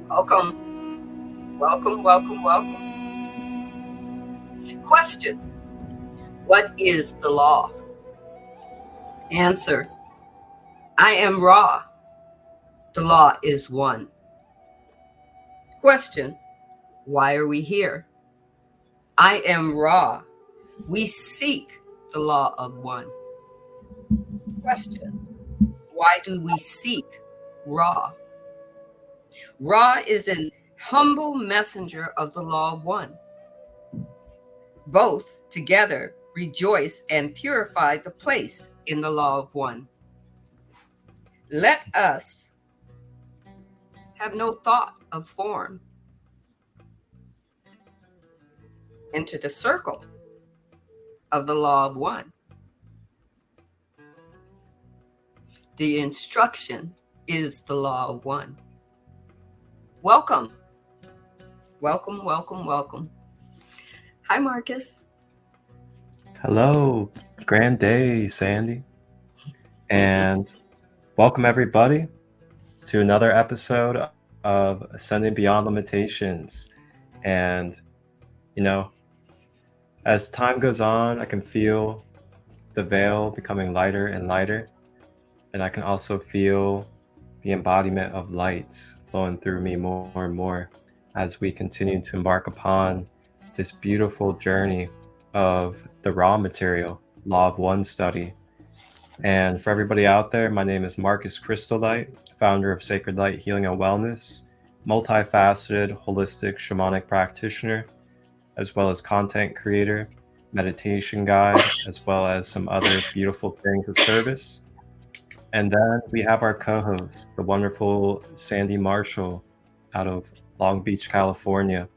Welcome, welcome, welcome, welcome. Question: what is the law? Answer: I am Ra. The law is one. Question: why are we here? I am Ra. We seek the law of one. Question: why do we seek Ra? Ra is an humble messenger of the law of one. Both together rejoice and purify the place in the law of one. Let us have no thought of form. Enter the circle of the law of one. The instruction is the law of one. Welcome, welcome, welcome, welcome. Hi, Marcus. Hello, grand day, Sandee. And welcome everybody to another episode of Ascending Beyond Limitations. And, as time goes on, I can feel the veil becoming lighter and lighter. And I can also feel the embodiment of lights flowing through me more and more as we continue to embark upon this beautiful journey of the raw material, Law of One study. And for everybody out there, my name is Marcus Christolight, founder of Sacred Light Healing and Wellness, multifaceted, holistic shamanic practitioner, as well as content creator, meditation guide, as well as some other beautiful things of service. And then we have our co-host, the wonderful Sandee Marshall out of Long Beach, California.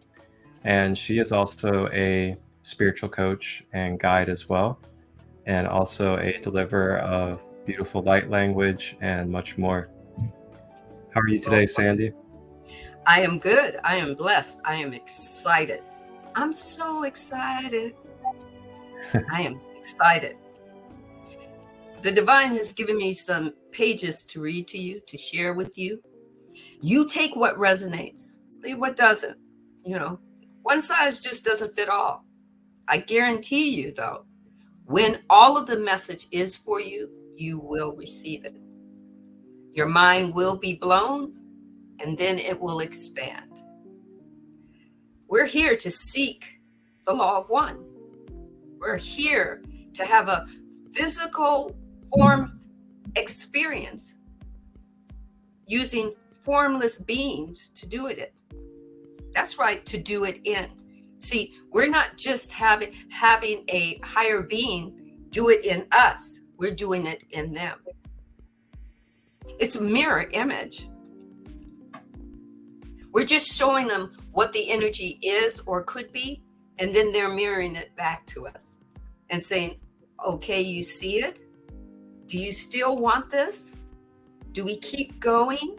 And she is also a spiritual coach and guide as well, and also a deliverer of beautiful light language and much more. How are you today, Sandee? I am good. I am blessed. I am excited. I'm so excited. I am excited. The divine has given me some pages to read to you, to share with you. You take what resonates, leave what doesn't. One size just doesn't fit all. I guarantee you, though, when all of the message is for you, you will receive it. Your mind will be blown, and then it will expand. We're here to seek the law of one. We're here to have a physical form experience using formless beings to do it. That's right, to do it in. See, we're not just having a higher being do it in us. We're doing it in them. It's a mirror image. We're just showing them what the energy is or could be, and then they're mirroring it back to us and saying, okay, you see it? Do you still want this? Do we keep going?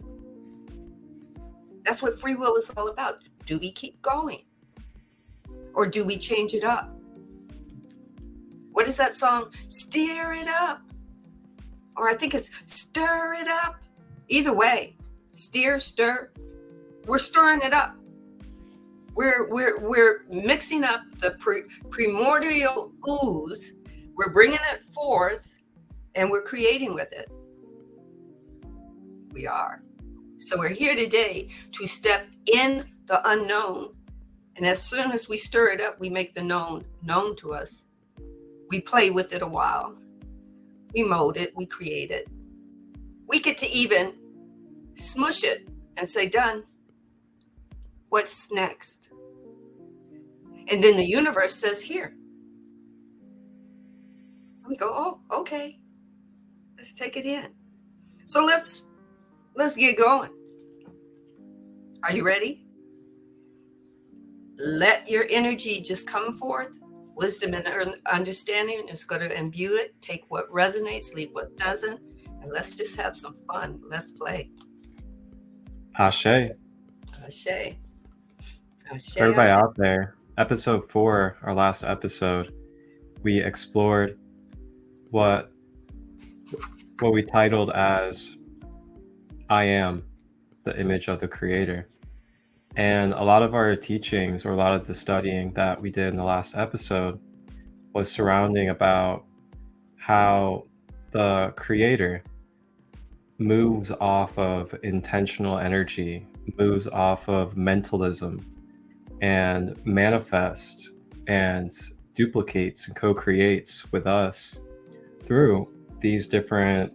That's what free will is all about. Do we keep going? Or do we change it up? What is that song? Steer it up. Or I think it's stir it up. Either way, steer, stir. We're stirring it up. We're mixing up the primordial ooze. We're bringing it forth, and we're creating with it. We are. So we're here today to step in the unknown. And as soon as we stir it up, we make the known to us. We play with it a while. We mold it. We create it. We get to even smush it and say, done. What's next? And then the universe says, here. We go, oh, okay. Let's take it in. So let's get going. Are you ready? Let your energy just come forth. Wisdom and understanding is going to imbue it. Take what resonates, leave what doesn't. And let's just have some fun. Let's play. Ashe. Ashe. For everybody out there, episode 4, our last episode, we explored what we titled as I am the image of the creator. And a lot of our teachings, or a lot of the studying that we did in the last episode, was surrounding about how the creator moves off of intentional energy, moves off of mentalism, and manifests and duplicates and co-creates with us through these different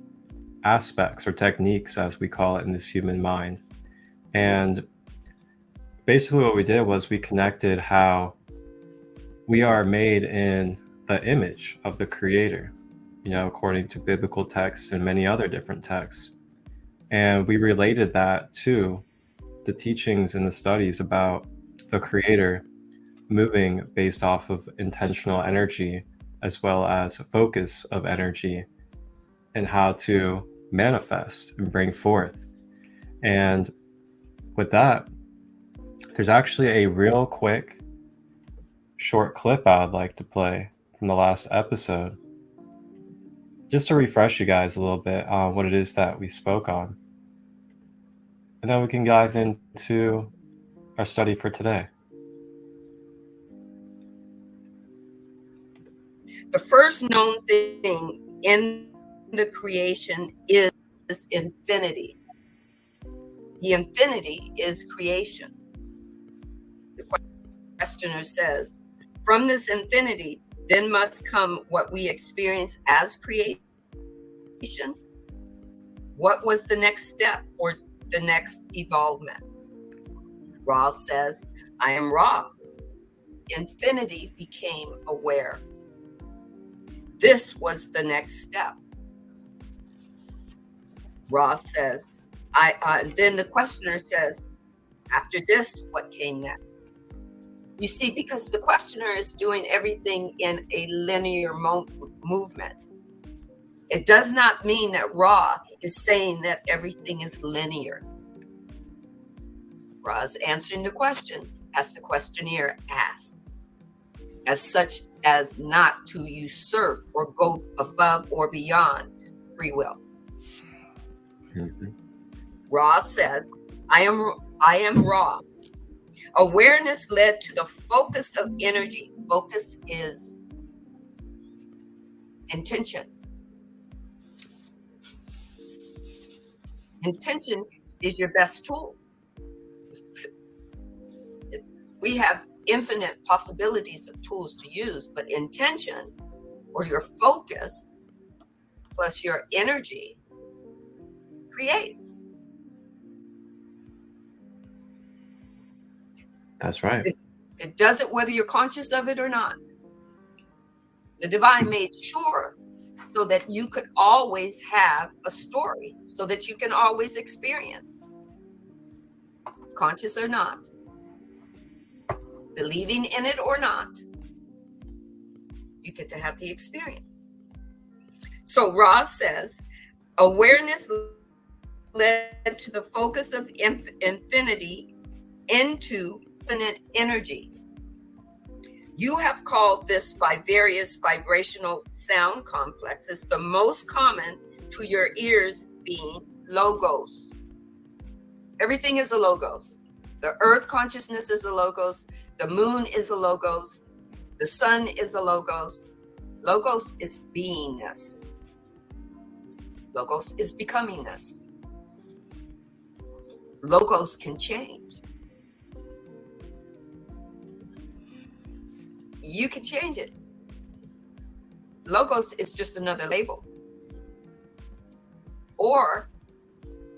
aspects or techniques, as we call it in this human mind. And basically what we did was we connected how we are made in the image of the creator, according to biblical texts and many other different texts. And we related that to the teachings and the studies about the creator moving based off of intentional energy, as well as a focus of energy, and how to manifest and bring forth. And with that, there's actually a real quick short clip I'd like to play from the last episode, just to refresh you guys a little bit on what it is that we spoke on. And then we can dive into our study for today. The first known thing in the creation is infinity. The infinity is creation. The questioner says, from this infinity, then must come what we experience as creation. What was the next step or the next evolvement? Ra says, I am Ra. Infinity became aware. This was the next step. Ra says, then the questioner says, after this, what came next? You see, because the questioner is doing everything in a linear movement. It does not mean that Ra is saying that everything is linear. Ra is answering the question as the questionnaire asks, as such as not to usurp or go above or beyond free will. Mm-hmm. Ra says, I am Ra. Awareness led to the focus of energy. Focus is intention. Intention is your best tool. We have infinite possibilities of tools to use, but intention, or your focus plus your energy, creates. That's right. It does it whether you're conscious of it or not. The divine made sure so that you could always have a story, so that you can always experience, conscious or not, believing in it or not, you get to have the experience. So Ra says, awareness led to the focus of infinity into infinite energy. You have called this by various vibrational sound complexes, the most common to your ears being logos. Everything is a logos. The earth consciousness is a logos. The moon is a logos. The sun is a logos. Logos is beingness. Logos is becomingness. Logos can change. You can change it. Logos is just another label. Or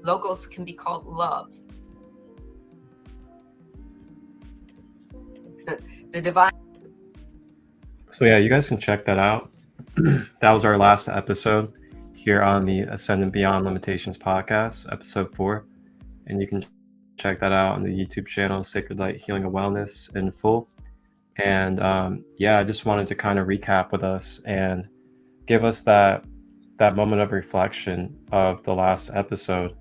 logos can be called love. The divine. So yeah, you guys can check that out. That was our last episode here on the Ascend and Beyond Limitations podcast, episode 4. And you can check that out on the YouTube channel, Sacred Light Healing and Wellness, in full. And I just wanted to kind of recap with us and give us that moment of reflection of the last episode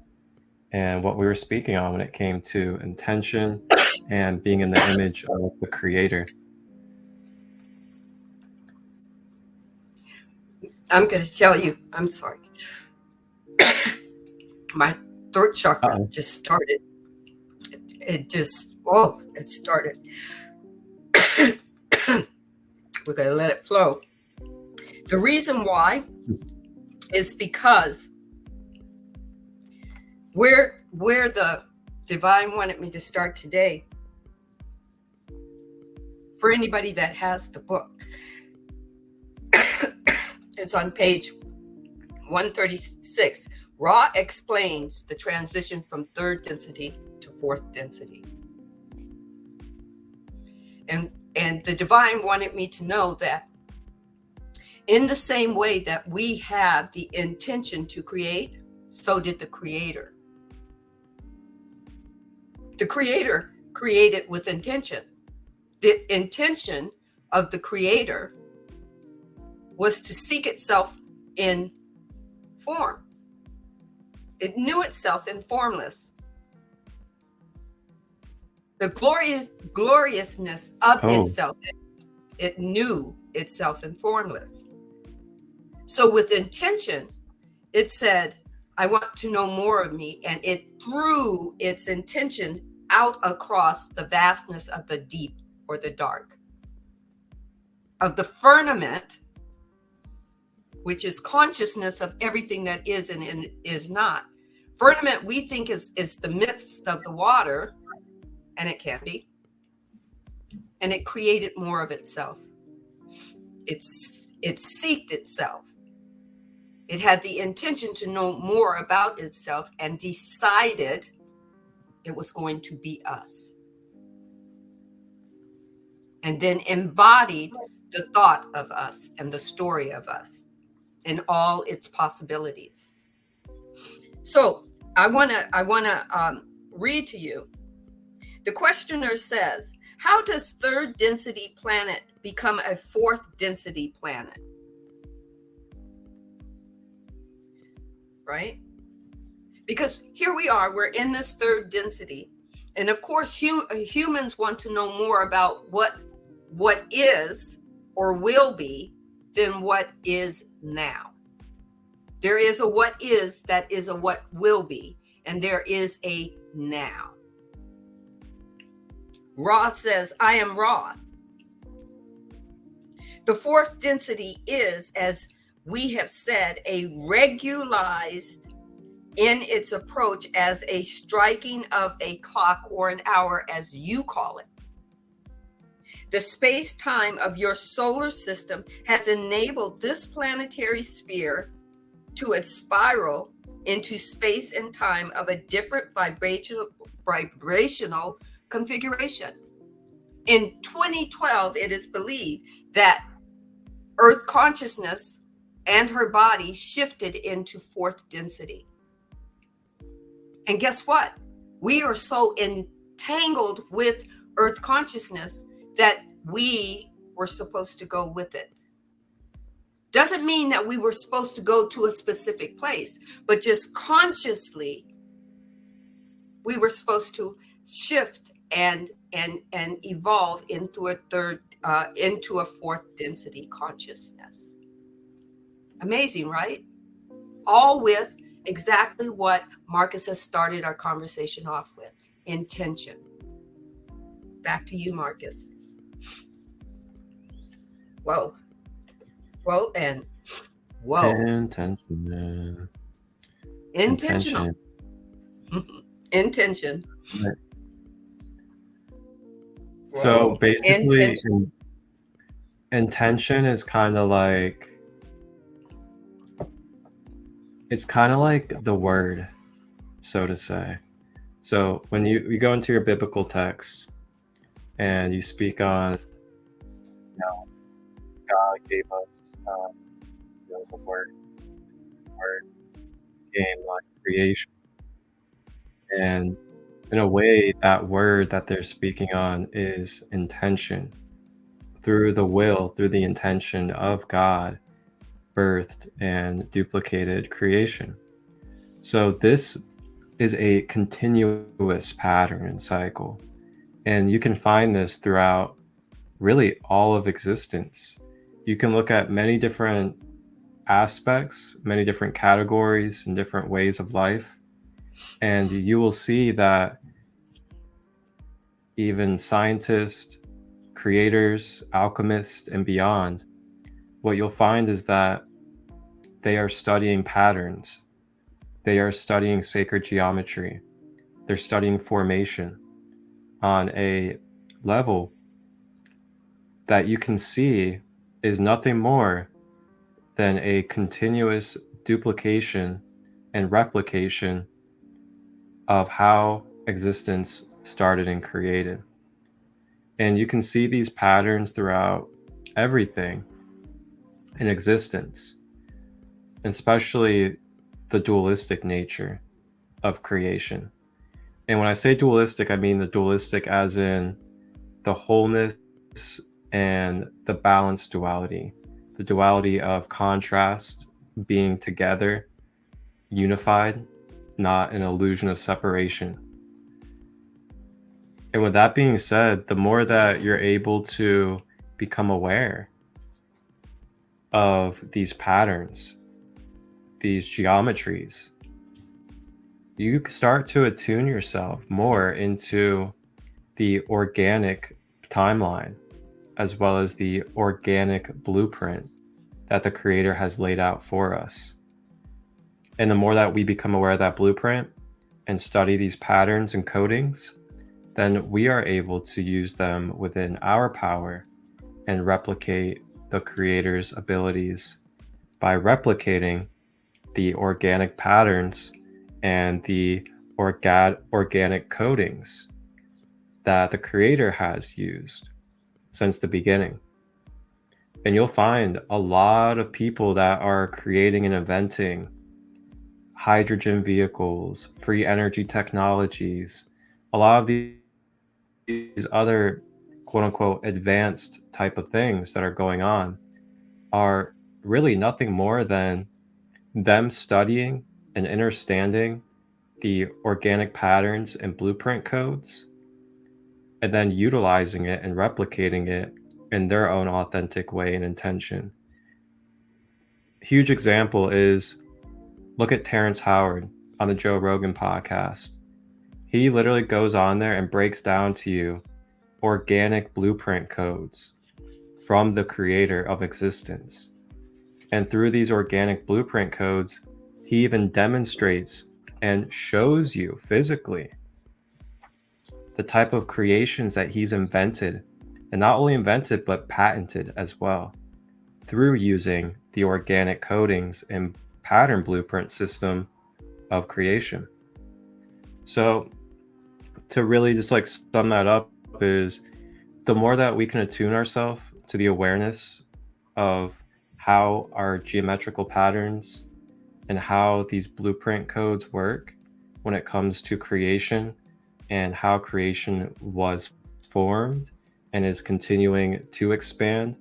and what we were speaking on when it came to intention and being in the image of the creator. I'm going to tell you, I'm sorry. My throat chakra just started. it just, it started. We're going to let it flow. The reason why is because where the divine wanted me to start today, for anybody that has the book, it's on page 136. Ra explains the transition from third density to fourth density. And the divine wanted me to know that in the same way that we have the intention to create, so did the creator. The creator created with intention. The intention of the creator was to seek itself in form. It knew itself in formless. The gloriousness of itself, it knew itself in formless. So with intention, it said, I want to know more of me, and it threw its intention out across the vastness of the deep or the dark, of the firmament, which is consciousness of everything that is and is not. Firmament we think is the midst of the water, and it can be. And it created more of itself. It seeked itself. It had the intention to know more about itself and decided it was going to be us. And then embodied the thought of us and the story of us and all its possibilities. So I wanna read to you. The questioner says, how does third density planet become a fourth density planet? Right? Because here we are, we're in this third density. And of course, humans want to know more about what is or will be than what is now. There is a what is that is a what will be, and there is a now. Ra says, I am Ra. The fourth density is, as we have said, a regularized in its approach as a striking of a clock or an hour, as you call it. The space-time of your solar system has enabled this planetary sphere to spiral into space and time of a different vibrational configuration. In 2012, it is believed that Earth consciousness and her body shifted into fourth density. And guess what? We are so entangled with Earth consciousness that we were supposed to go with it. Doesn't mean that we were supposed to go to a specific place, but just consciously, we were supposed to shift and evolve into a fourth density consciousness. Amazing, right? All with exactly what Marcus has started our conversation off with: intention. Back to you, Marcus. Whoa. Whoa and whoa. Intention. Intentional. Intention. Right. So basically, intention is kind of like, it's kind of like the word, so to say. So when you go into your biblical text and you speak on, God gave us the word game like creation, and in a way that word that they're speaking on is intention. Through the will, through the intention of God, birthed and duplicated creation. So this is a continuous pattern and cycle, and you can find this throughout really all of existence. You can look at many different aspects, many different categories and different ways of life, and you will see that even scientists, creators, alchemists, and beyond, what you'll find is that they are studying patterns. They are studying sacred geometry. They're studying formation on a level that you can see is nothing more than a continuous duplication and replication of how existence started and created. And you can see these patterns throughout everything in existence, especially the dualistic nature of creation. And when I say dualistic, I mean the dualistic as in the wholeness and the balanced duality, the duality of contrast being together, unified, not an illusion of separation. And with that being said, the more that you're able to become aware of these patterns, these geometries, you start to attune yourself more into the organic timeline, as well as the organic blueprint that the Creator has laid out for us. And the more that we become aware of that blueprint and study these patterns and codings, then we are able to use them within our power and replicate the Creator's abilities by replicating the organic patterns and the organic codings that the Creator has used since the beginning. And you'll find a lot of people that are creating and inventing hydrogen vehicles, free energy technologies, a lot of these other quote unquote advanced type of things that are going on are really nothing more than them studying and understanding the organic patterns and blueprint codes, and then utilizing it and replicating it in their own authentic way and intention. Huge example is, look at Terrence Howard on the Joe Rogan podcast. He literally goes on there and breaks down to you organic blueprint codes from the Creator of existence. And through these organic blueprint codes, he even demonstrates and shows you physically the type of creations that he's invented, and not only invented, but patented as well, through using the organic codings and pattern blueprint system of creation. So to really just like sum that up is, the more that we can attune ourselves to the awareness of how our geometrical patterns and how these blueprint codes work when it comes to creation and how creation was formed and is continuing to expand,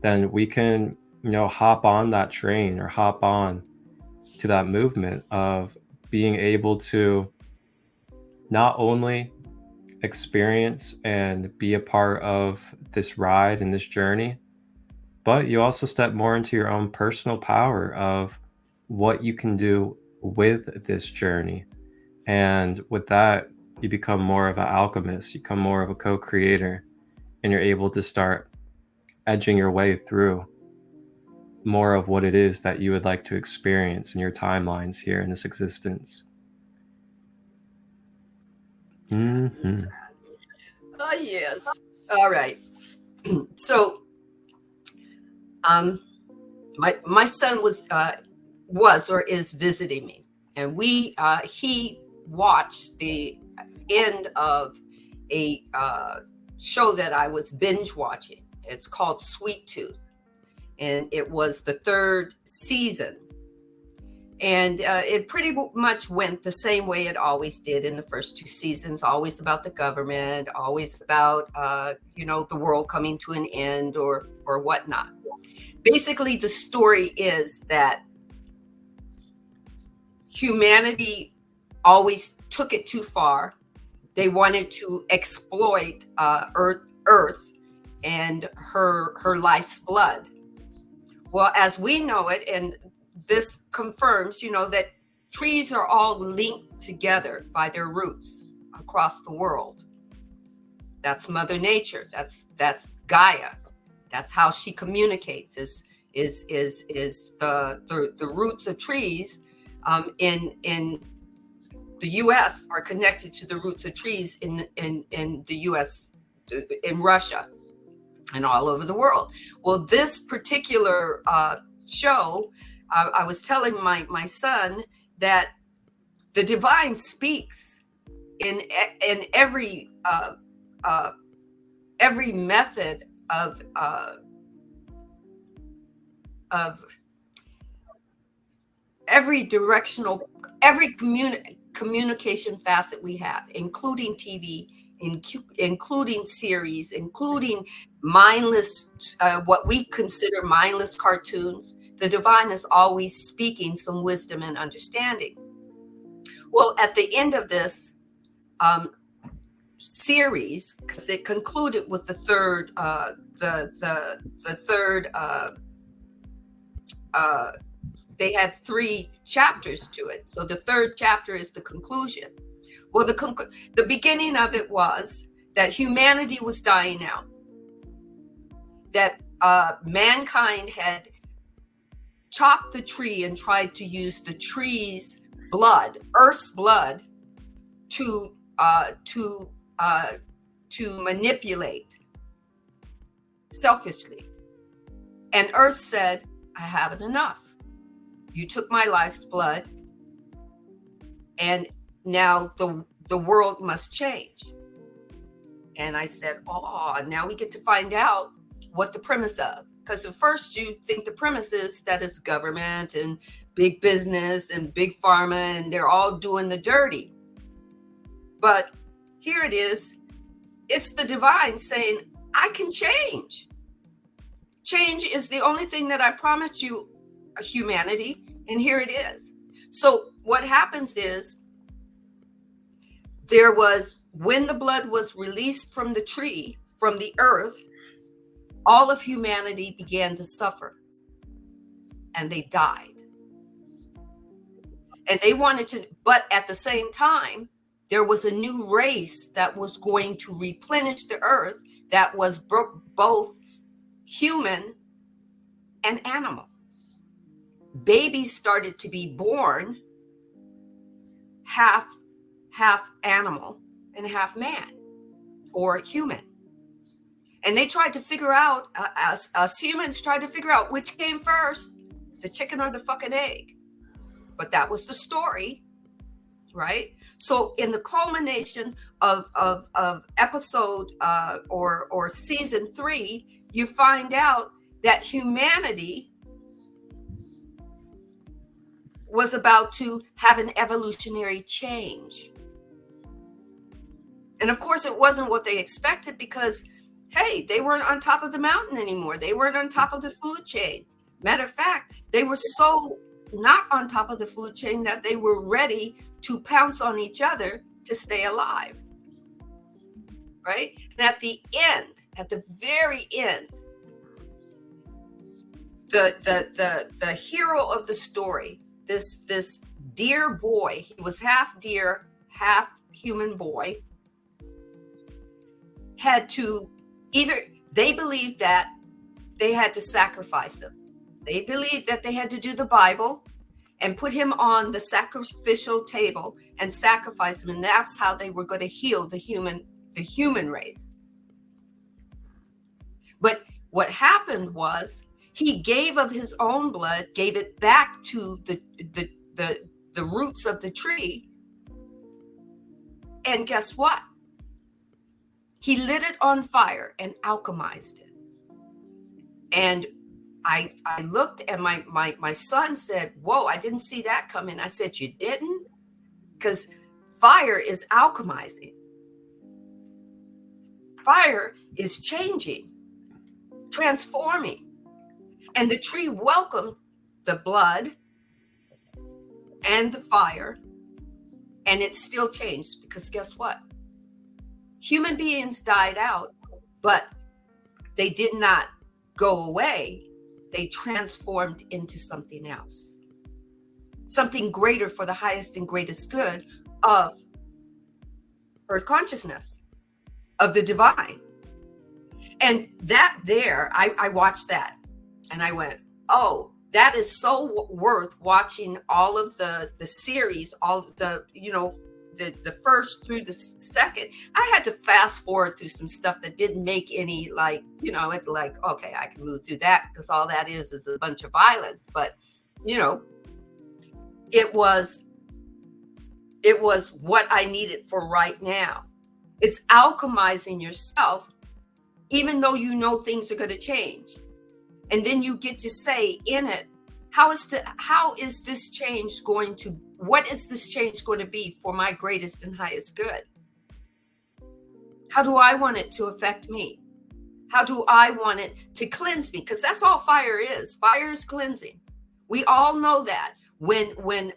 then we can, hop on that train or hop on to that movement of being able to not only experience and be a part of this ride and this journey, but you also step more into your own personal power of what you can do with this journey. And with that, you become more of an alchemist, you become more of a co-creator, and you're able to start edging your way through more of what it is that you would like to experience in your timelines here in this existence. Mm-hmm. Oh, yes. All right. So, my son was or is visiting me, and he watched the end of a show that I was binge watching. It's called Sweet Tooth, and it was the 3rd season. And it pretty much went the same way it always did in the first 2 seasons, always about the government, always about, the world coming to an end or whatnot. Basically, the story is that humanity always took it too far. They wanted to exploit Earth and her life's blood. Well, as we know it, and this confirms, that trees are all linked together by their roots across the world. That's Mother Nature. That's Gaia. That's how she communicates. Is the roots of trees in the U.S. are connected to the roots of trees in the U.S., in Russia, and all over the world. Well, this particular show, I was telling my son that the divine speaks in every method of every directional, every communication facet we have, including TV, including series, including mindless, what we consider mindless cartoons. The divine is always speaking some wisdom and understanding. Well, at the end of this series, because it concluded with the third, they had 3 chapters to it. So the third chapter is the conclusion. Well, the beginning of it was that humanity was dying out, that mankind had chopped the tree and tried to use the tree's blood, Earth's blood, to manipulate selfishly. And Earth said, I have it enough. You took my life's blood, and now the world must change. And I said, oh, now we get to find out what the premise of. Because at first you think the premise is that it's government and big business and big pharma, and they're all doing the dirty. But here it is. It's the divine saying, I can change. Change is the only thing that I promised you, humanity, and here it is. So what happens is, when the blood was released from the tree, from the earth, all of humanity began to suffer, and they died. And they wanted to, but at the same time, there was a new race that was going to replenish the earth that was both human and animal. Babies started to be born half animal and half man or human. And they tried to figure out, us humans tried to figure out which came first, the chicken or the fucking egg. But that was the story, right? So in the culmination of episode or season 3, you find out that humanity was about to have an evolutionary change. And of course, it wasn't what they expected because, hey, they weren't on top of the mountain anymore. They weren't on top of the food chain. Matter of fact, they were so not on top of the food chain that they were ready to pounce on each other to stay alive. Right? And at the end, at the very end, the hero of the story, this deer boy, he was half deer, half human boy, had to they believed that they had to sacrifice him. They believed that they had to do the Bible and put him on the sacrificial table and sacrifice him. And that's how they were going to heal the human race. But what happened was he gave of his own blood, gave it back to the roots of the tree. And guess what? He lit it on fire and alchemized it. And I looked, and my son said, whoa, I didn't see that coming. I said, you didn't? Because fire is alchemizing. Fire is changing, transforming. And the tree welcomed the blood and the fire, and it still changed, because guess what? Human beings died out, but they did not go away. They transformed into something else, something greater for the highest and greatest good of Earth consciousness, of the divine. And that there, I watched that and I went, oh, that is so worth watching all of the series, all the, the first through the second. I had to fast forward through some stuff that didn't make any, like, it's like, okay, I can move through that because all that is a bunch of violence. But, it was what I needed for right now. It's alchemizing yourself, even though things are going to change. And then you get to say in it, what is this change going to be for my greatest and highest good? How do I want it to affect me? How do I want it to cleanse me? Because that's all fire is. Fire is cleansing. We all know that. When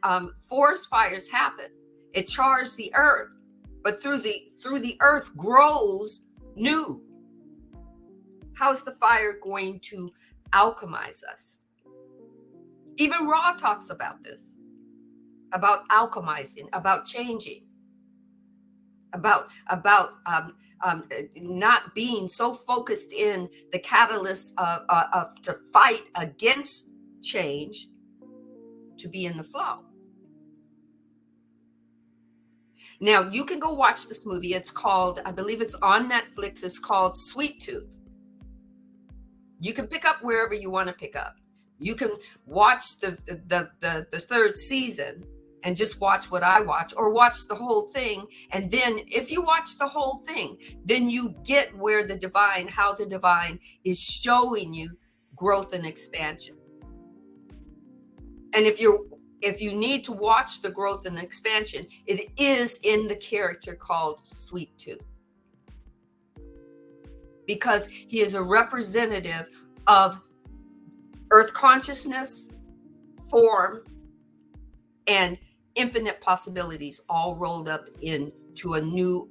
forest fires happen, it chars the earth, but through the earth grows new. How is the fire going to alchemize us? Even Ra talks about this, about alchemizing, about changing, about not being so focused in the catalyst to fight against change, to be in the flow. Now, you can go watch this movie. It's called, I believe it's on Netflix. It's called Sweet Tooth. You can pick up wherever you want to pick up. You can watch the third season and just watch what I watch, or watch the whole thing. And then if you watch the whole thing, then you get how the divine is showing you growth and expansion. And if you need to watch the growth and expansion, it is in the character called Sweet Tooth, because he is a representative of earth consciousness, form, and infinite possibilities, all rolled up into a new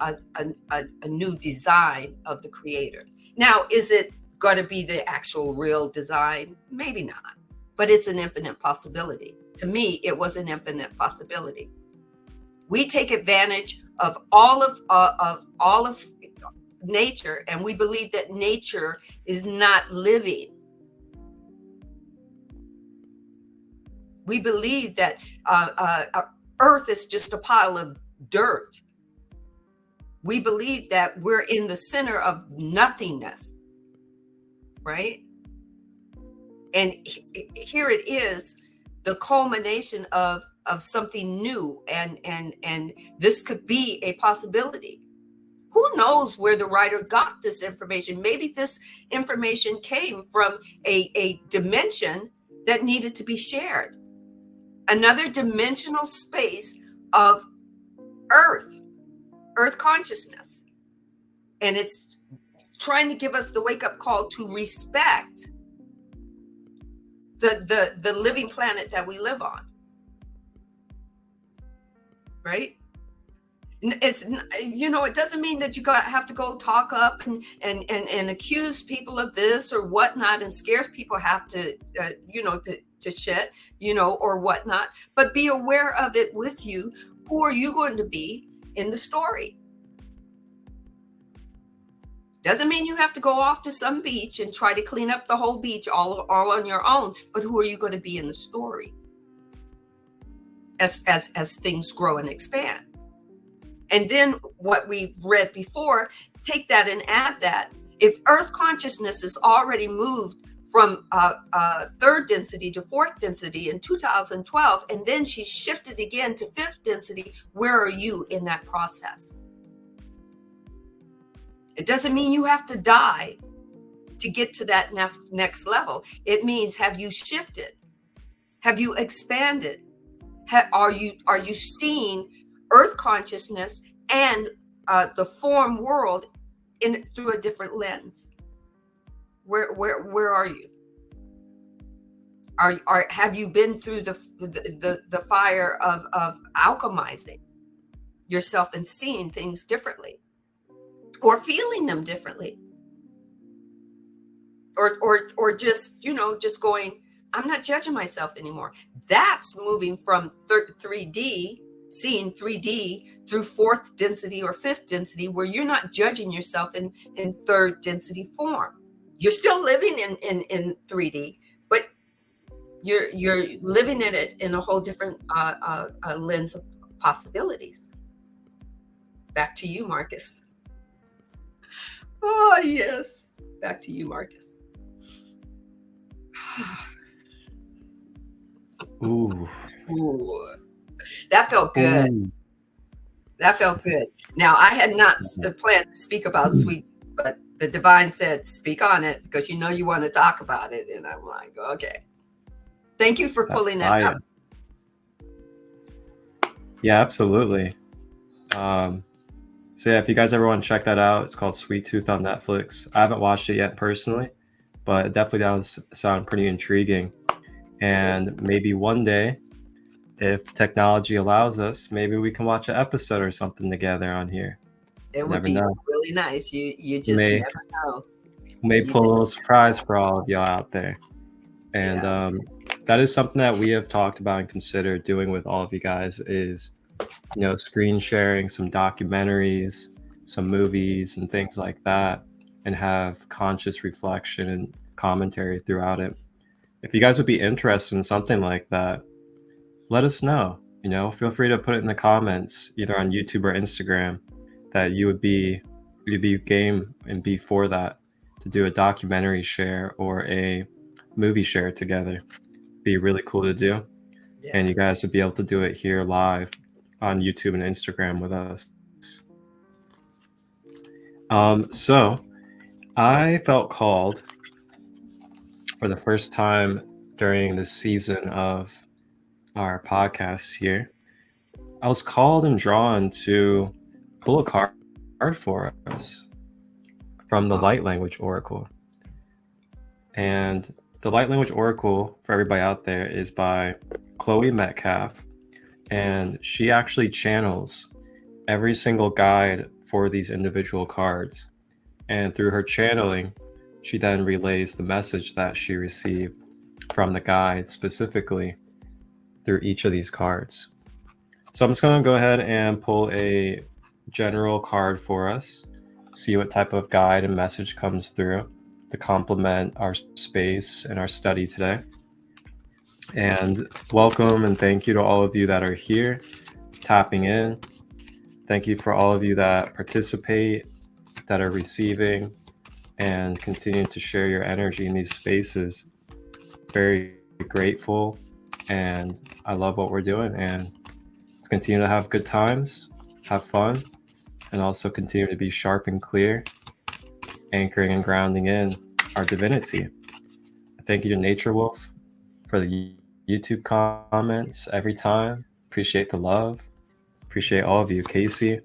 design of the creator. Now, is it going to be the actual real design? Maybe not, but it's an infinite possibility. To me, it was an infinite possibility. We take advantage of all of nature, and we believe that nature is not living. We believe that Earth is just a pile of dirt. We believe that we're in the center of nothingness, right? And here it is, the culmination of something new, and this could be a possibility. Who knows where the writer got this information? Maybe this information came from a dimension that needed to be shared. Another dimensional space of earth consciousness. And it's trying to give us the wake-up call to respect the living planet that we live on. Right? It's, it doesn't mean that you have to go talk up and accuse people of this or whatnot, and scare people have to shit, or whatnot. But be aware of it with you. Who are you going to be in the story? Doesn't mean you have to go off to some beach and try to clean up the whole beach all on your own. But who are you going to be in the story as things grow and expand? And then what we read before, take that and add that. If Earth consciousness is already moved from third density to fourth density in 2012, and then she shifted again to fifth density, where are you in that process? It doesn't mean you have to die to get to that next level. It means, have you shifted? Have you expanded? Are you seeing Earth consciousness and the form world through a different lens? Where are you? Have you been through the fire of alchemizing yourself and seeing things differently, or feeling them differently, or just going, I'm not judging myself anymore? That's moving from 3D seeing 3D through fourth density or fifth density, where you're not judging yourself in third density form. You're still living in 3D, but you're living in it in a whole different lens of possibilities. Back to you, Marcus. Oh, yes. Back to you, Marcus. Ooh. Ooh. That felt good. Ooh. That felt good. Now, I had not planned to speak about sweet, but the divine said, speak on it, because you know you want to talk about it. And I'm like, okay. Thank you for pulling that up. Yeah, absolutely. So yeah, if you guys ever want to check that out, it's called Sweet Tooth on Netflix. I haven't watched it yet personally, but it definitely does sound pretty intriguing. And maybe one day, if technology allows us, maybe we can watch an episode or something together on here. It would be really nice. You just never know. May pull a little surprise for all of y'all out there. And that is something that we have talked about and considered doing with all of you guys is, you know, screen sharing some documentaries, some movies and things like that, and have conscious reflection and commentary throughout it. If you guys would be interested in something like that, let us know. You know, feel free to put it in the comments, either on YouTube or Instagram, that you'd be game and be for that, to do a documentary share or a movie share together. Be really cool to do. Yeah. And you guys would be able to do it here live on YouTube and Instagram with us. So I felt called for the first time during this season of our podcast here. I was called and drawn to pull a card for us from the Light Language Oracle. And the Light Language Oracle, for everybody out there, is by Chloe Metcalf. And she actually channels every single guide for these individual cards. And through her channeling, she then relays the message that she received from the guide specifically through each of these cards. So I'm just going to go ahead and pull a general card for us, see what type of guide and message comes through to complement our space and our study today. And welcome and thank you to all of you that are here tapping in. Thank you for all of you that participate, that are receiving, and continue to share your energy in these spaces. Very grateful, and I love what we're doing, and let's continue to have good times, have fun, and also continue to be sharp and clear, anchoring and grounding in our divinity. Thank you to Nature Wolf for the YouTube comments every time. Appreciate the love. Appreciate all of you. Casey.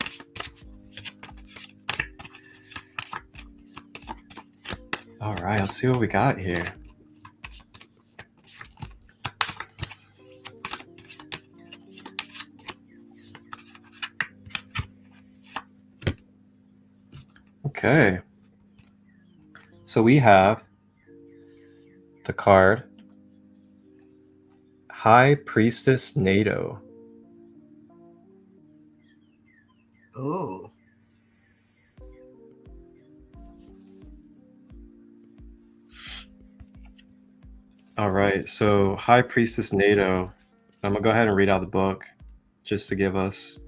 All right, let's see what we got here. Okay. So we have the card High Priestess NATO. Ooh. All right, so High Priestess NATO, I'm gonna go ahead and read out the book just to give us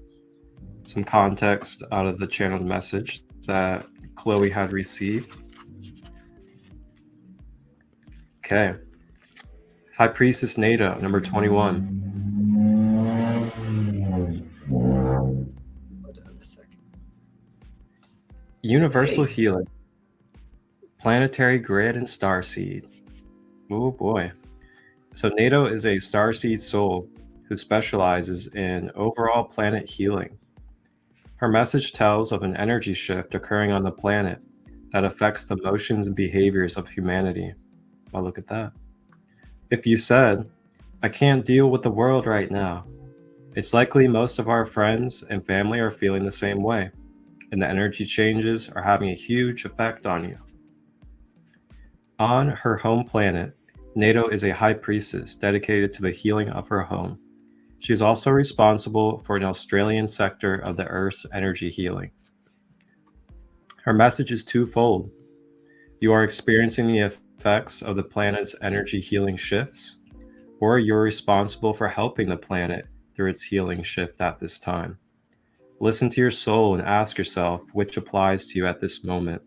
some context out of the channeled message that Chloe had received. Okay. High Priestess NATO, number 21. Universal Healer, Planetary Grid and Starseed. Oh boy. So NATO is a starseed soul who specializes in overall planet healing. Her message tells of an energy shift occurring on the planet that affects the motions and behaviors of humanity. Well, look at that. If you said, I can't deal with the world right now, it's likely most of our friends and family are feeling the same way, and the energy changes are having a huge effect on you. On her home planet, NATO is a high priestess dedicated to the healing of her home. She is also responsible for an Australian sector of the Earth's energy healing. Her message is twofold. You are experiencing the effects of the planet's energy healing shifts, or you're responsible for helping the planet through its healing shift at this time. Listen to your soul and ask yourself which applies to you at this moment.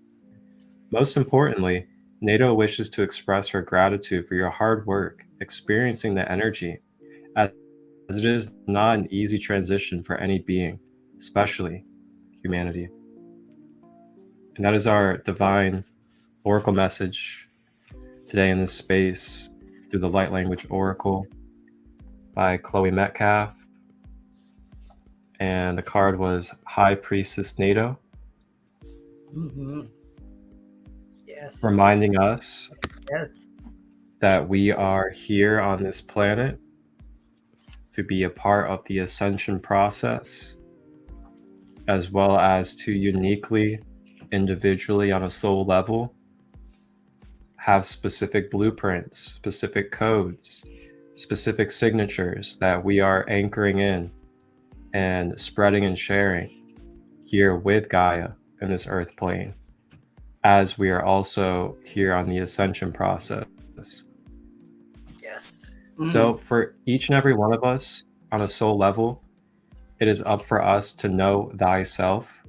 Most importantly, NATO wishes to express her gratitude for your hard work experiencing the energy, as it is not an easy transition for any being, especially humanity. And that is our divine oracle message today in this space through the Light Language Oracle by Chloe Metcalf. And the card was High Priestess NATO. Yes. Reminding us Yes. that we are here on this planet to be a part of the ascension process, as well as to uniquely, individually, on a soul level, have specific blueprints, specific codes, specific signatures that we are anchoring in and spreading and sharing here with Gaia in this earth plane, as we are also here on the ascension process. Yes. So for each and every one of us on a soul level, it is up for us to know thyself.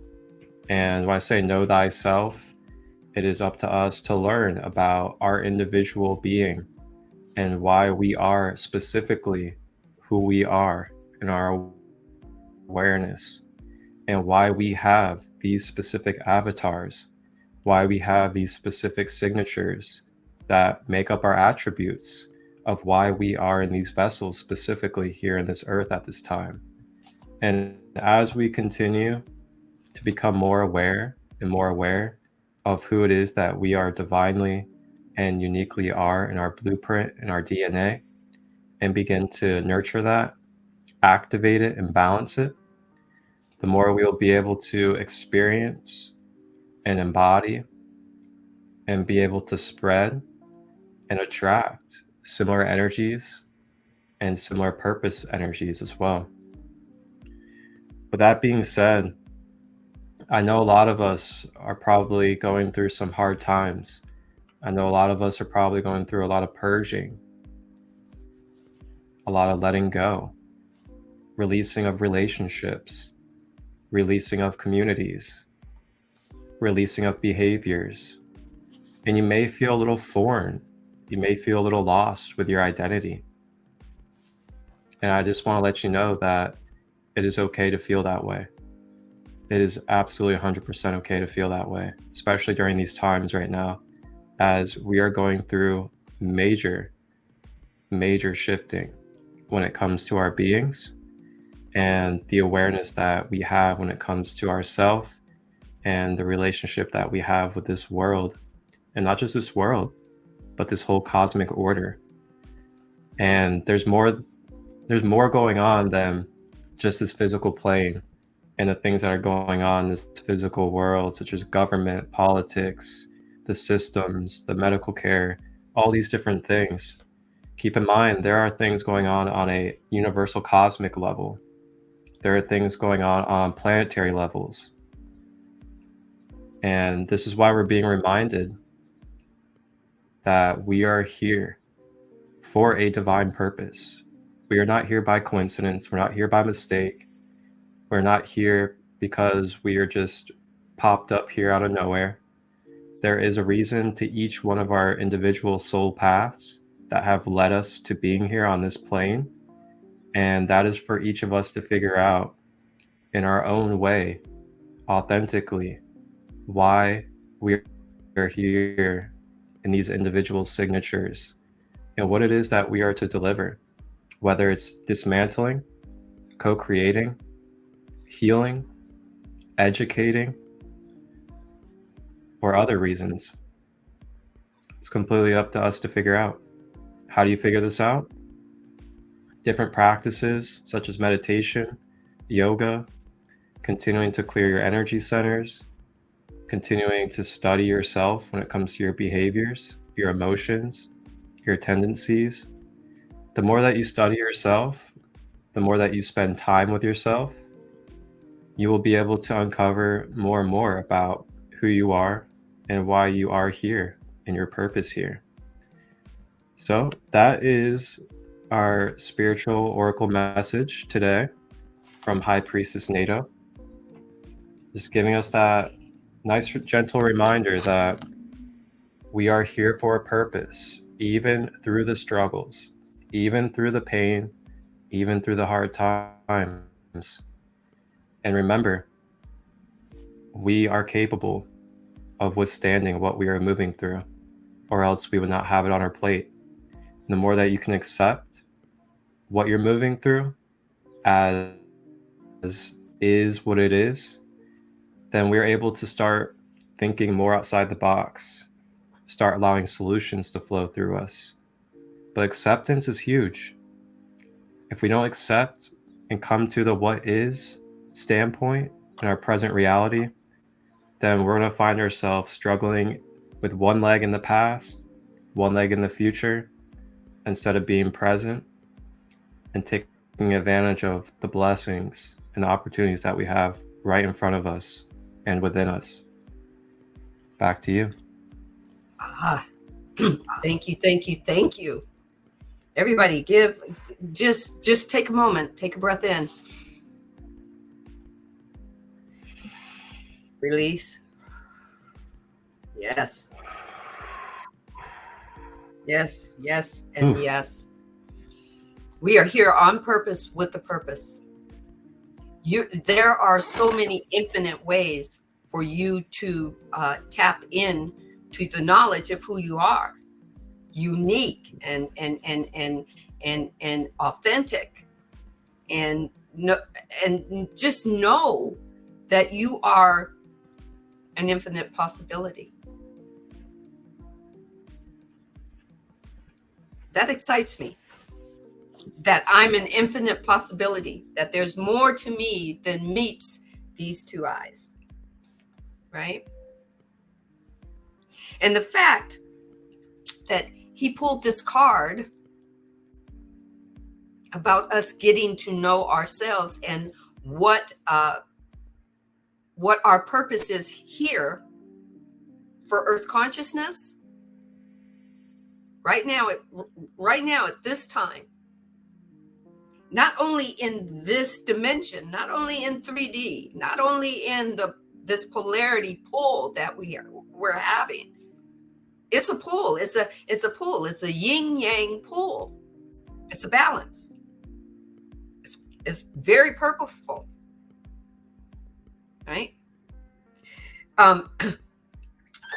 And when I say know thyself, it is up to us to learn about our individual being and why we are specifically who we are in our awareness, and why we have these specific avatars, why we have these specific signatures that make up our attributes of why we are in these vessels, specifically here in this earth at this time. And as we continue to become more aware and more aware of who it is that we are divinely and uniquely are in our blueprint and our DNA, and begin to nurture that, activate it, and balance it, the more we'll be able to experience and embody and be able to spread and attract similar energies and similar purpose energies as well. With that being said, I know a lot of us are probably going through some hard times. I know a lot of us are probably going through a lot of purging, a lot of letting go, releasing of relationships, releasing of communities, releasing of behaviors. And you may feel a little foreign. You may feel a little lost with your identity. And I just want to let you know that it is okay to feel that way. It is absolutely 100% okay to feel that way, especially during these times right now, as we are going through major shifting when it comes to our beings and the awareness that we have when it comes to ourself and the relationship that we have with this world, and not just this world, but this whole cosmic order. And there's more going on than just this physical plane and the things that are going on in this physical world, such as government, politics, the systems, the medical care, all these different things. Keep in mind, there are things going on a universal cosmic level. There are things going on planetary levels. And this is why we're being reminded that we are here for a divine purpose. We are not here by coincidence. We're not here by mistake. We're not here because we are just popped up here out of nowhere. There is a reason to each one of our individual soul paths that have led us to being here on this plane. And that is for each of us to figure out in our own way, authentically, why we are here in these individual signatures and what it is that we are to deliver, whether it's dismantling, co-creating, healing, educating, or other reasons. It's completely up to us to figure out. How do you figure this out? Different practices such as meditation, yoga, continuing to clear your energy centers, continuing to study yourself when it comes to your behaviors, your emotions, your tendencies. The more that you study yourself, the more that you spend time with yourself, you will be able to uncover more and more about who you are and why you are here and your purpose here. So that is our spiritual oracle message today from High Priestess NATO. Just giving us that nice, gentle reminder that we are here for a purpose, even through the struggles, even through the pain, even through the hard times. And remember, we are capable of withstanding what we are moving through, or else we would not have it on our plate. The more that you can accept what you're moving through as is what it is, then we're able to start thinking more outside the box, start allowing solutions to flow through us. But acceptance is huge. If we don't accept and come to the what is standpoint in our present reality, then we're going to find ourselves struggling with one leg in the past, one leg in the future, instead of being present and taking advantage of the blessings and the opportunities that we have right in front of us and within us. Back to you. Thank you, thank you, thank you. Everybody just take a moment, take a breath in. Release. Yes. Yes, yes, and yes. We are here on purpose with a purpose. There are so many infinite ways for you to tap in to the knowledge of who you are, unique and authentic, and just know that you are an infinite possibility. That excites me. That I'm an infinite possibility, that there's more to me than meets these two eyes, right? And the fact that he pulled this card about us getting to know ourselves and what our purpose is here for Earth consciousness, right now at this time, not only in this dimension, not only in 3D, not only in this polarity pull that we're having. It's a pull. It's a pull. It's a yin yang pull. It's a balance. It's very purposeful, right?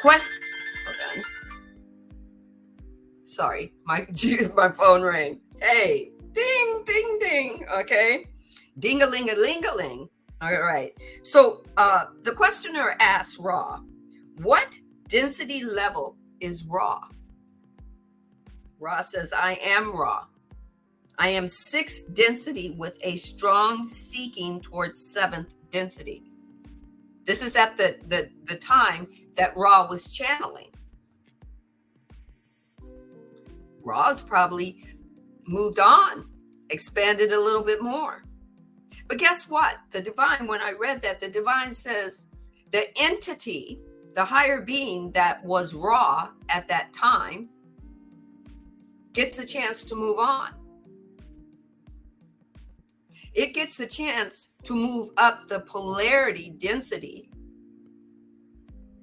Question. Hold on. Sorry, my phone rang. Hey. Ding, ding, ding. Okay. Ding-a-ling-a-ling-a-ling. All right. So the questioner asks Ra, what density level is Ra? Ra says, I am Ra. I am 6th density with a strong seeking towards 7th density. This is at the time that Ra was channeling. Ra's probably moved on, expanded a little bit more. But guess what? The divine, when I read that, the divine says the entity, the higher being that was Ra at that time, gets a chance to move on. It gets the chance to move up the polarity density.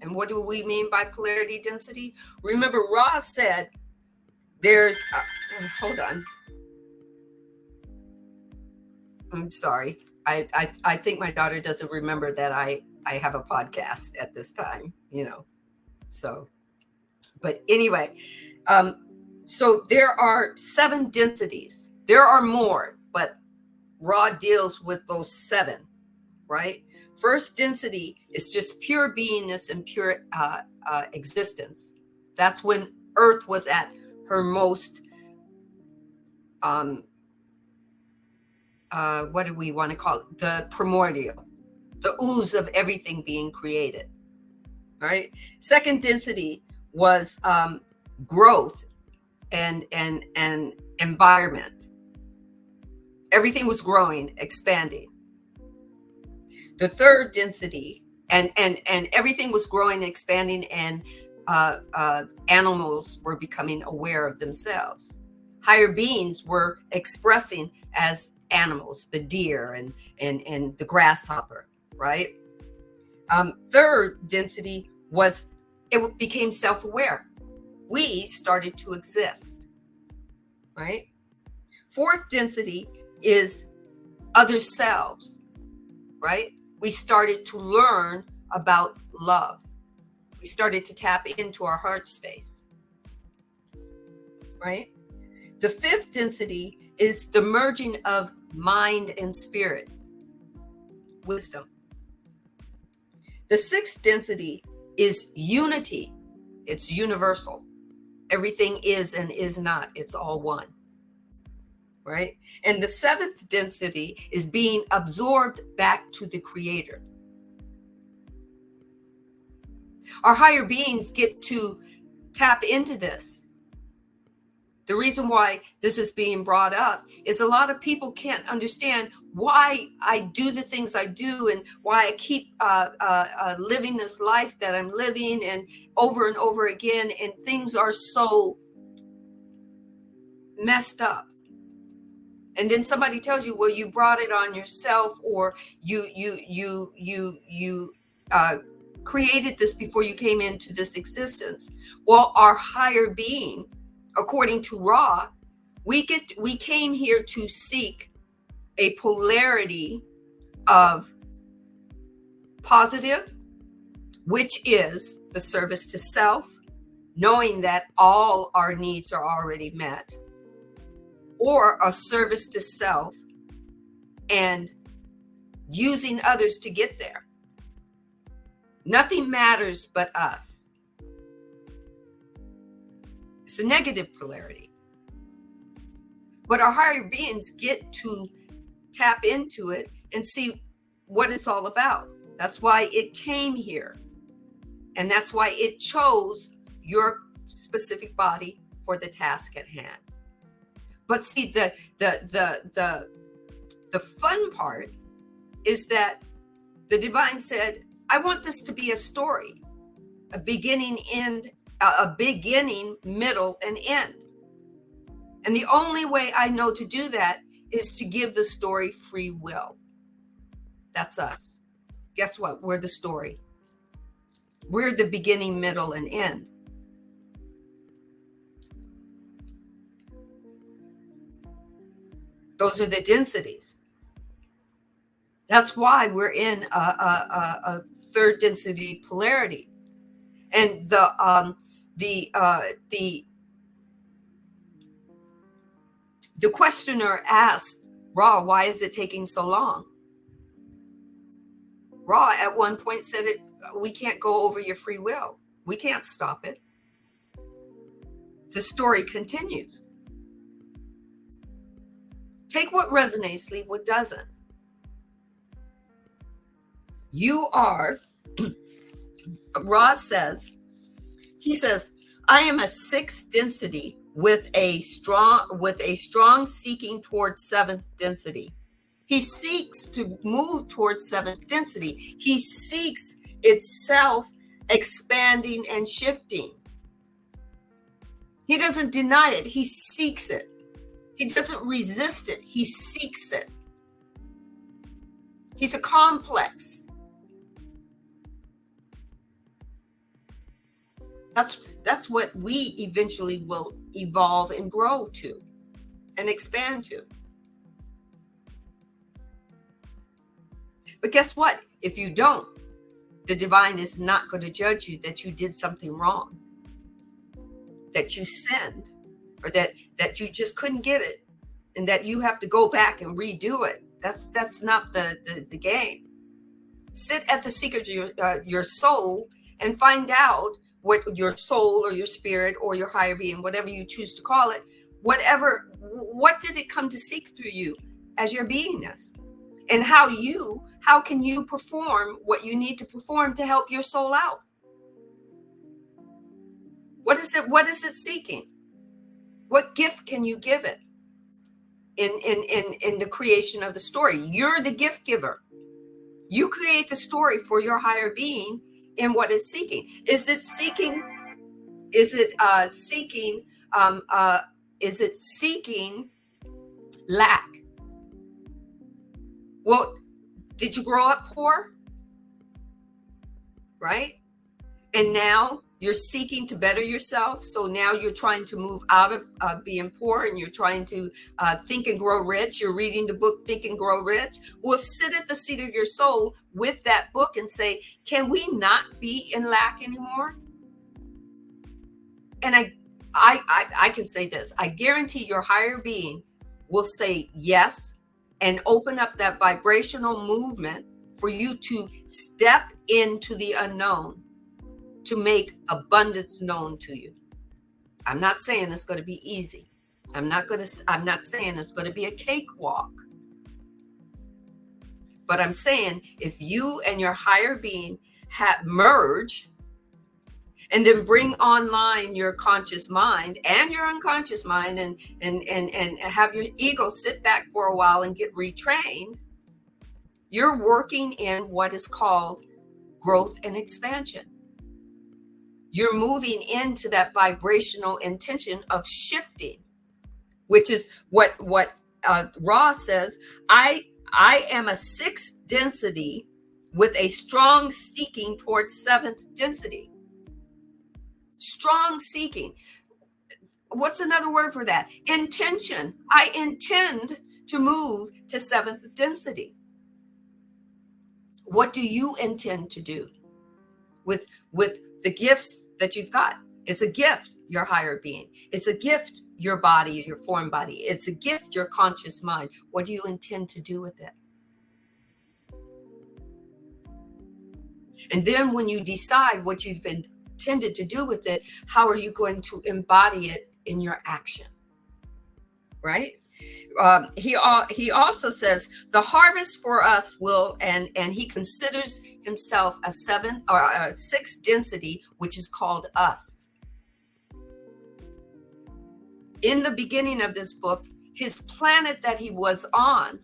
And what do we mean by polarity density? Remember, Ra said there's, hold on. I'm sorry. I think my daughter doesn't remember that I have a podcast at this time, so, but anyway, so there are 7 densities. There are more, but Ra deals with those 7, right? First density is just pure beingness and pure existence. That's when Earth was at her most, what do we want to call it? The primordial, the ooze of everything being created, right? Second density was growth and environment. Everything was growing, expanding. The third density, and everything was growing, expanding, and animals were becoming aware of themselves. Higher beings were expressing as animals, the deer and the grasshopper, right? Third density was, it became self-aware. We started to exist, right? Fourth density is other selves, right? We started to learn about love. We started to tap into our heart space, right? The fifth density is the merging of mind and spirit, wisdom. The sixth density is unity. It's universal. Everything is and is not. It's all one, right? And the seventh density is being absorbed back to the creator. Our higher beings get to tap into this. The reason why this is being brought up is a lot of people can't understand why I do the things I do and why I keep living this life that I'm living and over again, and things are so messed up. And then somebody tells you, well, you brought it on yourself, or you created this before you came into this existence. Well, our higher being, according to Ra, we came here to seek a polarity of positive, which is the service to self, knowing that all our needs are already met, or a service to self and using others to get there. Nothing matters but us. It's a negative polarity. But our higher beings get to tap into it and see what it's all about. That's why it came here. And that's why it chose your specific body for the task at hand. But see, the fun part is that the divine said, I want this to be a story, a beginning, end, a beginning, middle, and end. And the only way I know to do that is to give the story free will. That's us. Guess what? We're the story. We're the beginning, middle, and end. Those are the densities. That's why we're in a third density polarity. And the questioner asked Ra, why is it taking so long? Ra at one point said, we can't go over your free will. We can't stop it. The story continues. Take what resonates, leave what doesn't. You are, Ra says, he says, I am a sixth density with a strong seeking towards seventh density. He seeks to move towards seventh density. He seeks itself expanding and shifting. He doesn't deny it. He seeks it. He doesn't resist it. He seeks it. He's a complex. That's what we eventually will evolve and grow to and expand to. But guess what? If you don't, the divine is not going to judge you that you did something wrong, that you sinned, or that you just couldn't get it, and that you have to go back and redo it. That's not the game. Sit at the seat of your soul and find out what your soul or your spirit or your higher being, whatever you choose to call it, what did it come to seek through you as your beingness? And how can you perform what you need to perform to help your soul out? What is it seeking? What gift can you give it? in the creation of the story. You're the gift giver. You create the story for your higher being in what it's seeking. Is it seeking? Is it seeking? Is it seeking lack? Well, did you grow up poor? Right? And now you're seeking to better yourself. So now you're trying to move out of being poor, and you're trying to think and grow rich. You're reading the book, Think and Grow Rich. Well, sit at the seat of your soul with that book and say, can we not be in lack anymore? And I can say this. I guarantee your higher being will say yes and open up that vibrational movement for you to step into the unknown, to make abundance known to you. I'm not saying it's going to be easy. I'm not saying it's going to be a cakewalk. But I'm saying if you and your higher being merge and then bring online your conscious mind and your unconscious mind, and have your ego sit back for a while and get retrained, you're working in what is called growth and expansion. You're moving into that vibrational intention of shifting, which is what Ross says. I am a 6th density with a strong seeking towards 7th density. Strong seeking. What's another word for that? Intention. I intend to move to 7th density. What do you intend to do with the gifts that you've got? It's a gift, your higher being. It's a gift, your body, your form body. It's a gift, your conscious mind. What do you intend to do with it? And then when you decide what you've intended to do with it, how are you going to embody it in your action? Right? He also says the harvest for us will, and he considers himself a 7th or a 6th density, which is called us. In the beginning of this book, his planet that he was on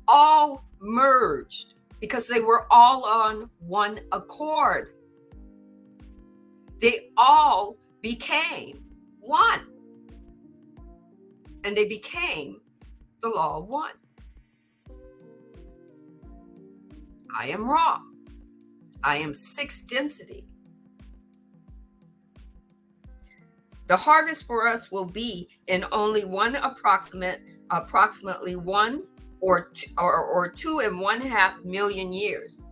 all merged because they were all on one accord. They all became one. And they became the law of one. I am raw. I am 6th density. The harvest for us will be in only approximately 1 or 2.5 million years.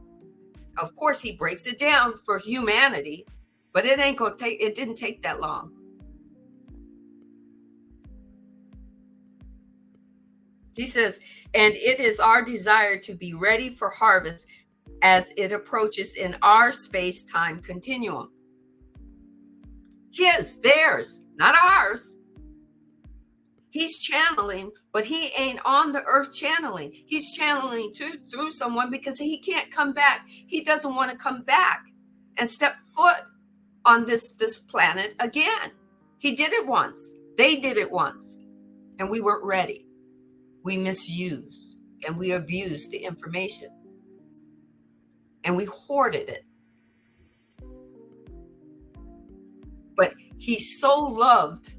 Of course, he breaks it down for humanity, but it didn't take that long. He says, and it is our desire to be ready for harvest as it approaches in our space-time continuum. Theirs, not ours. He's channeling, but he ain't on the earth channeling. He's channeling through someone because he can't come back. He doesn't want to come back and step foot on this planet again. He did it once. They did it once. And we weren't ready. We misused and we abused the information. And we hoarded it. But he so loved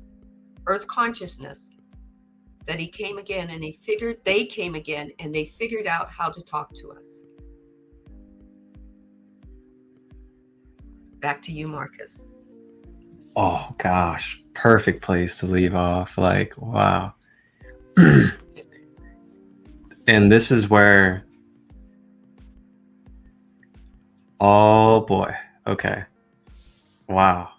Earth consciousness that he came again, and they came again and they figured out how to talk to us. Back to you, Marcus. Oh gosh, perfect place to leave off. Like, wow. And this is where, oh boy, okay. Wow.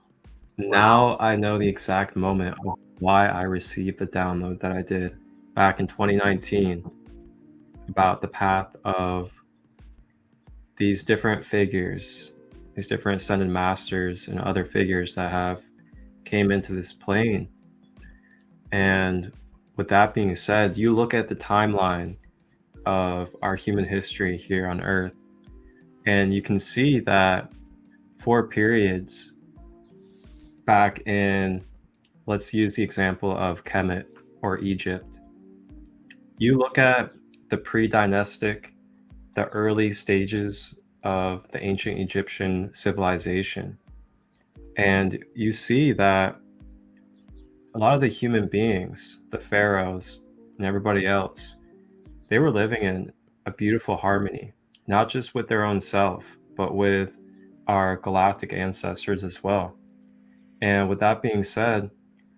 Now I know the exact moment of why I received the download that I did back in 2019 about the path of these different figures, these different ascended masters and other figures that have came into this plane. And with that being said, you look at the timeline of our human history here on Earth, and you can see that 4 periods back in, let's use the example of Kemet or Egypt. you look at the pre-dynastic, the early stages of the ancient Egyptian civilization, and you see that a lot of the human beings, the pharaohs and everybody else, they were living in a beautiful harmony, not just with their own self, but with our galactic ancestors as well. And with that being said,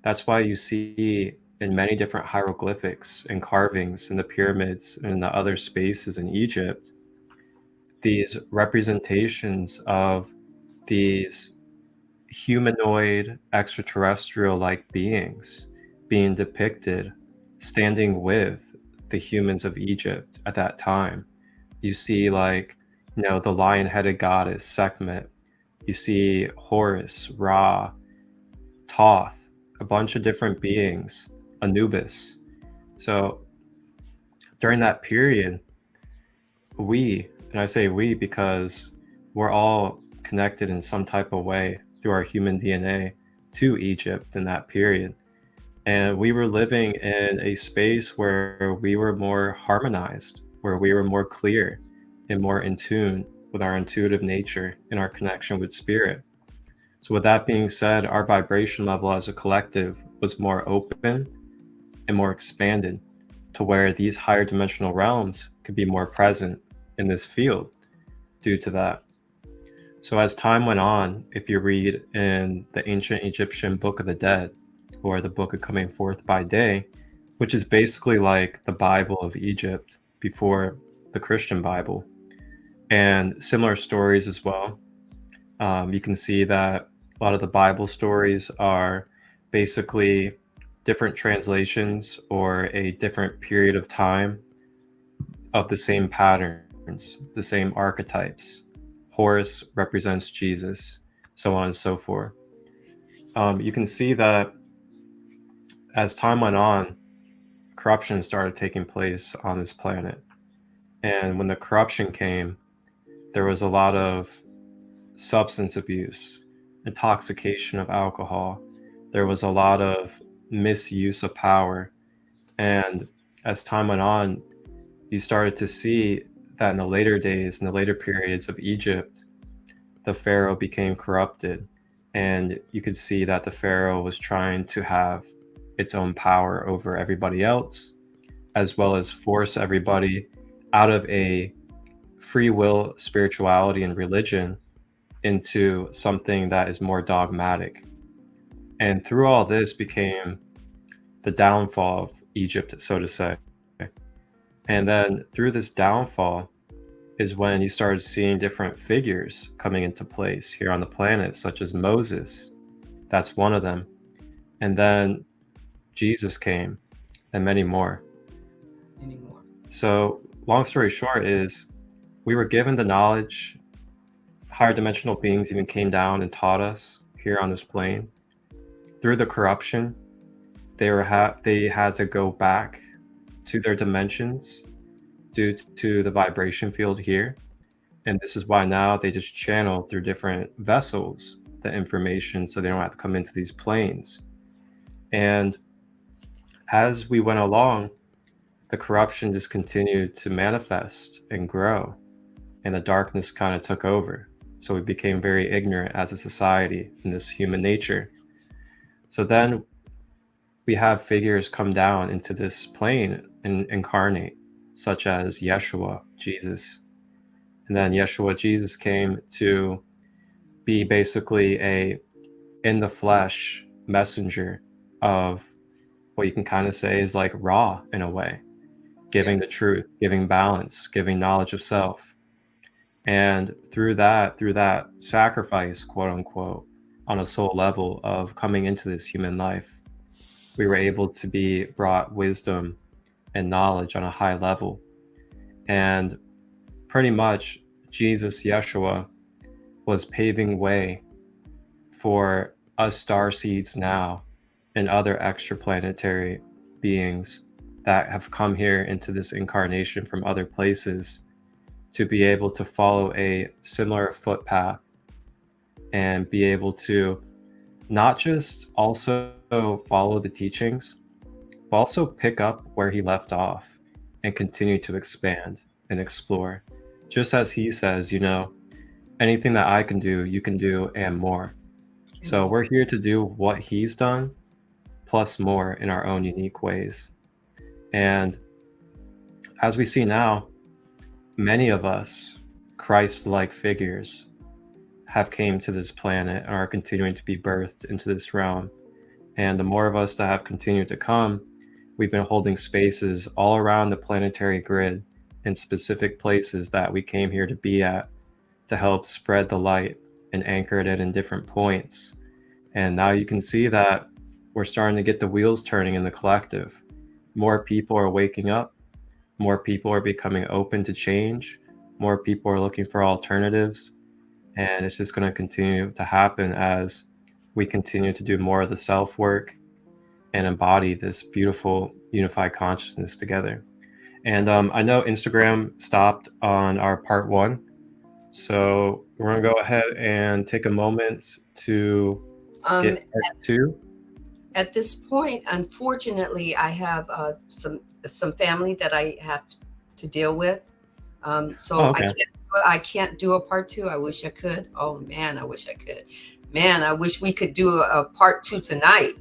that's why you see in many different hieroglyphics and carvings in the pyramids and in the other spaces in Egypt, these representations of these humanoid extraterrestrial like beings being depicted standing with the humans of Egypt at that time. You see, like, the lion headed goddess Sekhmet, you see Horus, Ra, Thoth, a bunch of different beings, Anubis. So during that period, and I say we because we're all connected in some type of way through our human DNA to Egypt in that period. And we were living in a space where we were more harmonized, where we were more clear and more in tune with our intuitive nature and our connection with spirit. So with that being said, our vibration level as a collective was more open and more expanded to where these higher dimensional realms could be more present in this field due to that. So as time went on, if you read in the ancient Egyptian Book of the Dead, or the Book of Coming Forth by Day, which is basically like the Bible of Egypt before the Christian Bible, and similar stories as well. You can see that a lot of the Bible stories are basically different translations or a different period of time of the same patterns, the same archetypes. Horus represents Jesus, so on and so forth. You can see that as time went on, corruption started taking place on this planet. And when the corruption came, there was a lot of substance abuse, intoxication of alcohol. There was a lot of misuse of power. And as time went on, you started to see that in the later days, in the later periods of Egypt, the pharaoh became corrupted. And you could see that the pharaoh was trying to have its own power over everybody else, as well as force everybody out of a free will spirituality and religion into something that is more dogmatic. And through all this became the downfall of Egypt, so to say. And then through this downfall is when you started seeing different figures coming into place here on the planet, such as Moses. That's one of them. And then Jesus came, and many more. So long story short is we were given the knowledge. Higher dimensional beings even came down and taught us here on this plane. Through the corruption, they had to go back to their dimensions due to the vibration field here. And this is why now they just channel through different vessels the information so they don't have to come into these planes. And as we went along, the corruption just continued to manifest and grow, and the darkness kind of took over. So we became very ignorant as a society in this human nature. So then we have figures come down into this plane and incarnate, such as Yeshua, Jesus. And then Yeshua, Jesus came to be basically a in the flesh messenger of what you can kind of say is like Ra in a way, giving the truth, giving balance, giving knowledge of self. And through that sacrifice, quote unquote, on a soul level of coming into this human life, we were able to be brought wisdom and knowledge on a high level. And pretty much Jesus, Yeshua, was paving way for us starseeds now and other extraplanetary beings that have come here into this incarnation from other places to be able to follow a similar footpath and be able to not just also follow the teachings, but also pick up where he left off and continue to expand and explore. Just as he says, anything that I can do, you can do, and more. So we're here to do what he's done, plus more in our own unique ways. And as we see now, many of us, Christ-like figures, have came to this planet and are continuing to be birthed into this realm. And the more of us that have continued to come, we've been holding spaces all around the planetary grid in specific places that we came here to be at, to help spread the light and anchor it in different points. And now you can see that we're starting to get the wheels turning in the collective. More people are waking up. More people are becoming open to change. More people are looking for alternatives. And it's just going to continue to happen as we continue to do more of the self work and embody this beautiful unified consciousness together. And I know Instagram stopped on our part 1. So we're going to go ahead and take a moment to get part 2. At this point, unfortunately, I have some family that I have to deal with. So okay. I can't do a part 2. I wish I could. Oh man, I wish I could. Man, I wish we could do a part 2 tonight.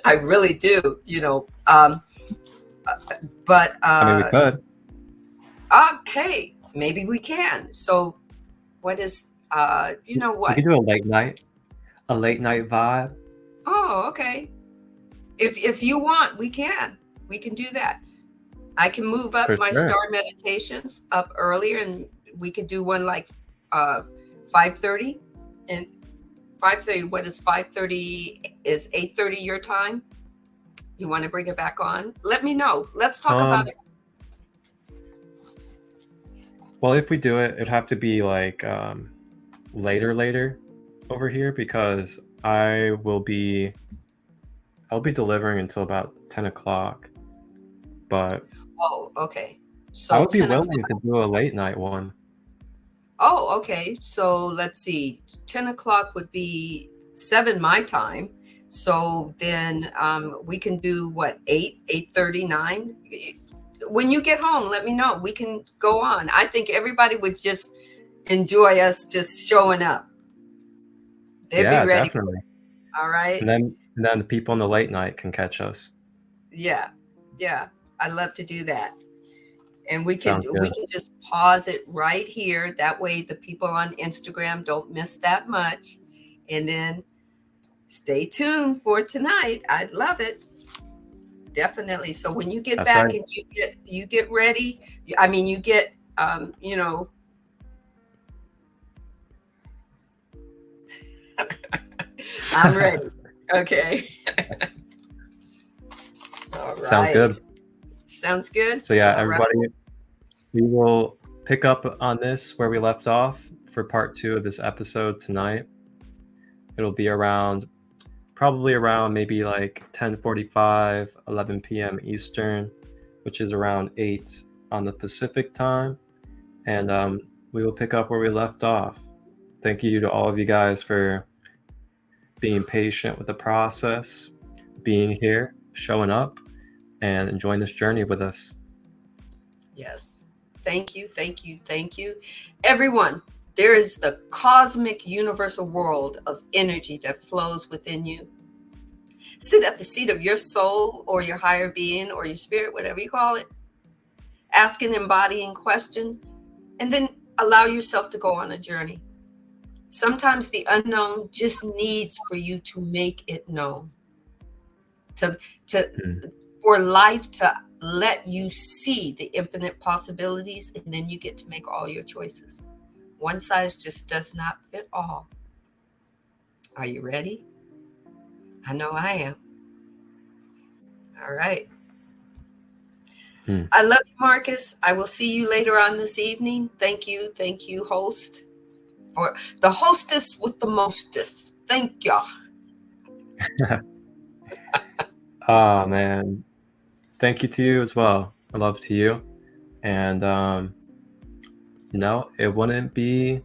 I really do, but I mean, we could. Okay, maybe we can. So what is you know what? We can do a late night vibe. Oh, okay. If you want, we can do that. I can move up my star meditations up earlier, and we could do one like 5:30 and 5:30. What is 5:30? Is 8:30 your time? You want to bring it back on? Let me know. Let's talk about it. Well, if we do it, it'd have to be like later over here, because I'll be delivering until about 10 o'clock. But oh, okay. So I would be willing to do a late night one. Oh, okay. So let's see. 10 o'clock would be 7 my time. So then we can do what, 8:30, 9? When you get home, let me know. We can go on. I think everybody would just enjoy us just showing up. They'd be ready. Definitely. All right. And then the people in the late night can catch us. Yeah. I'd love to do that. And we can just pause it right here. That way the people on Instagram don't miss that much. And then stay tuned for tonight. I'd love it. Definitely. So when you get back and you get ready, you get I'm ready. Okay. All right. Sounds good. So yeah, everybody, we will pick up on this where we left off for part 2 of this episode tonight. It'll be probably around maybe like 10:45, 11 p.m. Eastern, which is around 8 on the Pacific time. And we will pick up where we left off. Thank you to all of you guys for being patient with the process, being here, showing up, and enjoying this journey with us. Yes. Thank you. Everyone, there is the cosmic universal world of energy that flows within you. Sit at the seat of your soul or your higher being or your spirit, whatever you call it. Ask an embodying question, and then allow yourself to go on a journey. Sometimes the unknown just needs for you to make it known. For life to let you see the infinite possibilities, and then you get to make all your choices. One size just does not fit all. Are you ready? I know I am. All right. I love you, Marcus. I will see you later on this evening. Thank you, host, for the hostess with the mostest. Thank you. Oh, man. Thank you to you as well. I love to you. And, it wouldn't be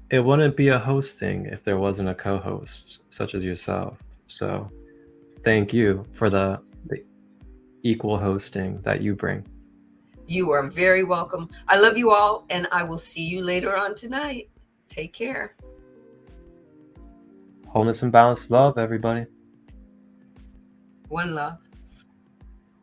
a hosting if there wasn't a co-host such as yourself. So thank you for the equal hosting that you bring. You are very welcome. I love you all, and I will see you later on tonight. Take care. Wholeness and balanced love, everybody. One love.